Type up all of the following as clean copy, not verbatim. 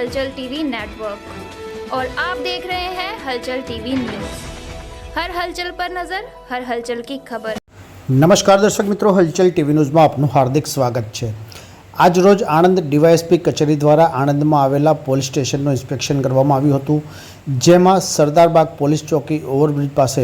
हलचल TV network और आप देख रहे हैं हलचल टीवी न्यूज़। हर हलचल पर नजर, हर हलचल की खबर। नमस्कार दर्शक मित्रों, हलचल टीवी न्यूज़ में आपનું हार्दिक स्वागत છે। આજ રોજ આણંદ ડીવાયએસપી કચેરી દ્વારા આણંદમાં આવેલા પોલીસ સ્ટેશનનું ઇન્સ્પેક્શન કરવામાં આવ્યું હતું, જેમાં સરદારબાગ પોલીસ ચોકી ઓવરબ્રિજ પાસે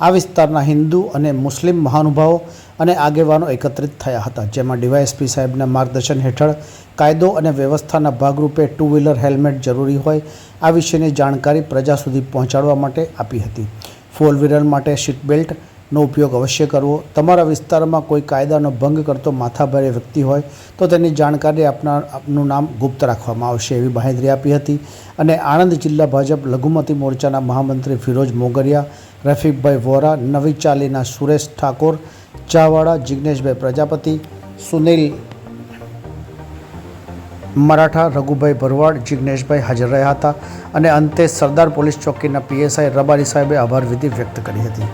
આ વિસ્તારના હિન્દુ અને મુસ્લિમ મહાનુભાવો અને આગેવાનો એકત્રિત થયા હતા, જેમાં ડીવાયએસપી સાહેબના માર્ગદર્શન હેઠળ કાયદો અને વ્યવસ્થાના ભાગરૂપે ટુ વ્હીલર હેલ્મેટ જરૂરી હોય આ વિશેની જાણકારી પ્રજા સુધી પહોંચાડવા માટે આપી હતી। ફોર વ્હીલર માટે સીટ બેલ્ટ નો ઉપયોગ અવશ્ય કરવો, તમારા વિસ્તારમાં કોઈ કાયદાનો ભંગ કરતો માથાભારે વ્યક્તિ હોય તો તેની જાણકારી આપનું નામ ગુપ્ત રાખવામાં આવશે એવી બાંહેધરી આપી હતી। અને આણંદ જિલ્લા ભાજપ લઘુમતી મોરચાના મહામંત્રી ફિરોજ મોગરિયા, રફીકભાઈ વોરા, નવી ચાલીના સુરેશ ઠાકોર, ચાવાડા જિગ્નેશભાઈ પ્રજાપતિ, સુનિલ મરાઠા, રઘુભાઈ ભરવાડ, જિગ્નેશભાઈ હાજર રહ્યા હતા અને અંતે સરદાર પોલીસ ચોકીના પીએસઆઈ રબારી સાહેબે આભાર વિધિ વ્યક્ત કરી હતી।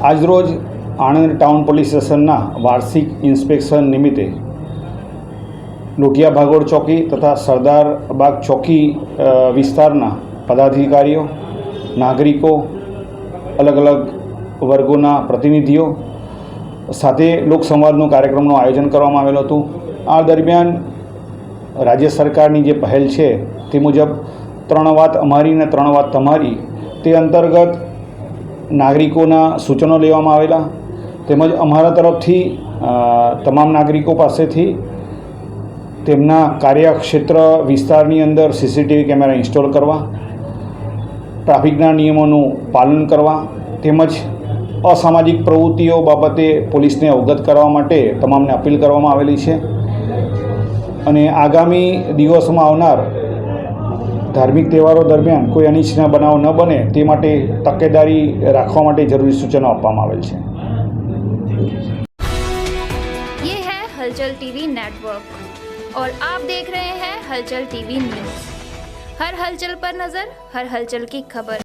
આજરોજ આણંદ ટાઉન પોલીસ સ્ટેશનના વાર્ષિક ઇન્સ્પેક્શન નિમિત્તે લોટિયા ભાગોળ ચોકી તથા સરદારબાગ ચોકી વિસ્તારના પદાધિકારીઓ, નાગરિકો, અલગ અલગ વર્ગોના પ્રતિનિધિઓ સાથે લોકસંવાદનો કાર્યક્રમનું આયોજન કરવામાં આવેલું હતું। આ દરમિયાન રાજ્ય સરકારની જે પહેલ છે તે મુજબ 3 વાત અમારી અને 3 વાત તમારી તે અંતર્ગત નાગરિકોના સૂચનો લેવામાં આવેલા, તેમજ અમારા તરફથી તમામ નાગરિકો પાસેથી તેમના કાર્યક્ષેત્ર વિસ્તારની અંદર સીસીટીવી કેમેરા ઇન્સ્ટોલ કરવા, ટ્રાફિકના નિયમોનું પાલન કરવા તેમજ અસામાજિક પ્રવૃત્તિઓ બાબતે પોલીસને અવગત કરવા માટે તમામને અપીલ કરવામાં આવેલી છે। અને આગામી દિવસોમાં આવનાર ધાર્મિક તહેવારો દરમિયાન કોઈ અનિચ્છનીય બનાવ ન બને તે માટે તકેદારી રાખવા માટે જરૂરી સૂચનો આપવામાં આવેલ છે। ये है हलचल टीवी नेटवर्क और आप देख रहे हैं हलचल टीवी न्यूज़। हर हलचल पर नजर, हर हलचल की खबर।